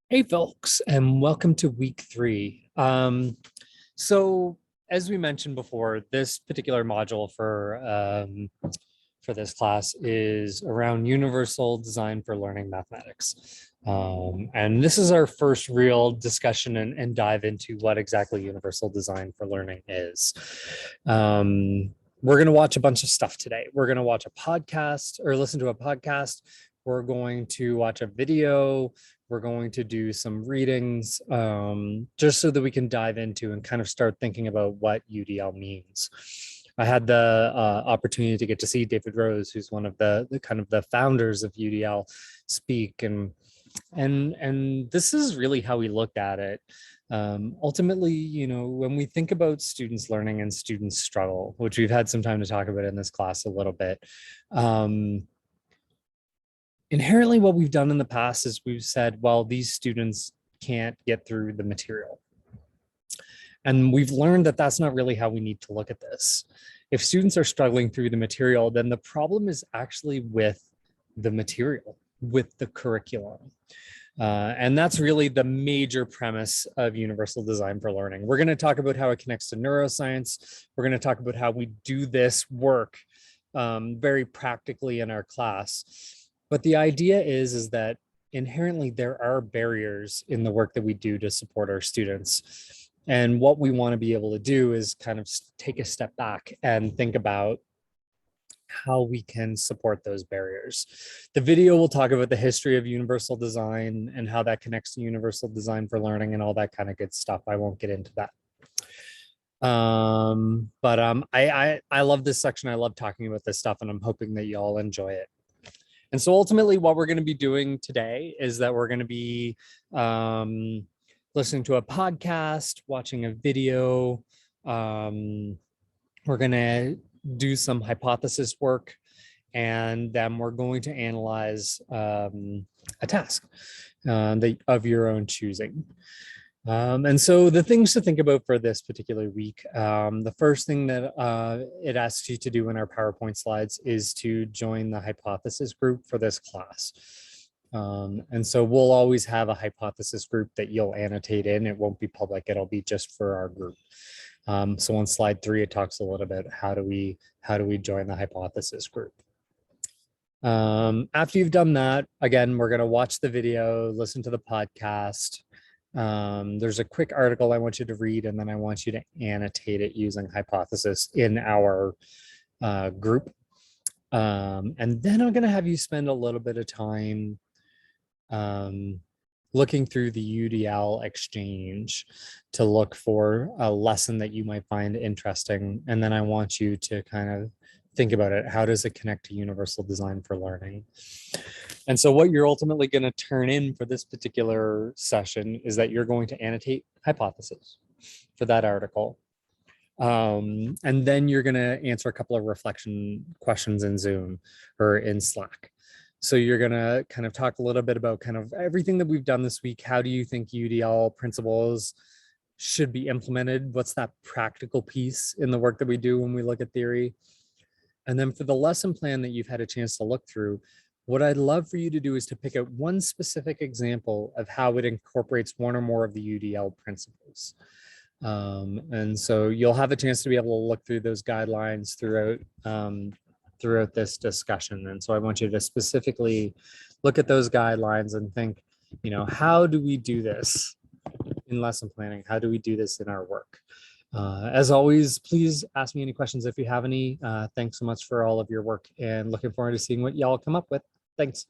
Hey folks, and welcome to week 3. So as we mentioned before, this particular module for this class is around universal design for learning mathematics. And this is our first real discussion and dive into what exactly universal design for learning is. We're going to watch a bunch of stuff today. We're going to watch a podcast or listen to a podcast. We're going to watch a video. We're going to do some readings just so that we can dive into and kind of start thinking about what UDL means. I had the opportunity to get to see David Rose, who's one of the kind of the founders of UDL, speak, and this is really how we looked at it. Ultimately, you know, when we think about students learning and students struggle, which we've had some time to talk about in this class a little bit, inherently what we've done in the past is we've said, well, these students can't get through the material. And we've learned that that's not really how we need to look at this. If students are struggling through the material, then the problem is actually with the material, with the curriculum. And that's really the major premise of universal design for learning. We're going to talk about how it connects to neuroscience. We're going to talk about how we do this work very practically in our class. But the idea is that inherently there are barriers in the work that we do to support our students. And what we want to be able to do is kind of take a step back and think about how we can support those barriers. The video will talk about the history of universal design and how that connects to universal design for learning and all that kind of good stuff. I won't get into that. I love this section. I love talking about this stuff, and I'm hoping that you all enjoy it. And so ultimately what we're going to be doing today is that we're going to be listening to a podcast, watching a video. We're going to do some hypothesis work, and then we're going to analyze a task of your own choosing. And so the things to think about for this particular week, the first thing that it asks you to do in our PowerPoint slides is to join the hypothesis group for this class. And so we'll always have a hypothesis group that you'll annotate in. It won't be public. It'll be just for our group. So on slide 3, it talks a little bit how do we join the hypothesis group. After you've done that, again, we're going to watch the video, listen to the podcast. There's a quick article I want you to read, and then I want you to annotate it using hypothesis in our group. And then I'm going to have you spend a little bit of time looking through the UDL exchange to look for a lesson that you might find interesting. And then I want you to kind of think about it. How does it connect to universal design for learning? And so what you're ultimately going to turn in for this particular session is that you're going to annotate hypothesis for that article. And then you're going to answer a couple of reflection questions in Zoom or in Slack. So you're going to kind of talk a little bit about kind of everything that we've done this week. How do you think UDL principles should be implemented? What's that practical piece in the work that we do when we look at theory? And then for the lesson plan that you've had a chance to look through, what I'd love for you to do is to pick out one specific example of how it incorporates one or more of the UDL principles. And so you'll have a chance to be able to look through those guidelines throughout this discussion. And so I want you to specifically look at those guidelines and think, you know, how do we do this in lesson planning? How do we do this in our work? As always, please ask me any questions if you have any. Thanks so much for all of your work, and looking forward to seeing what y'all come up with. Thanks.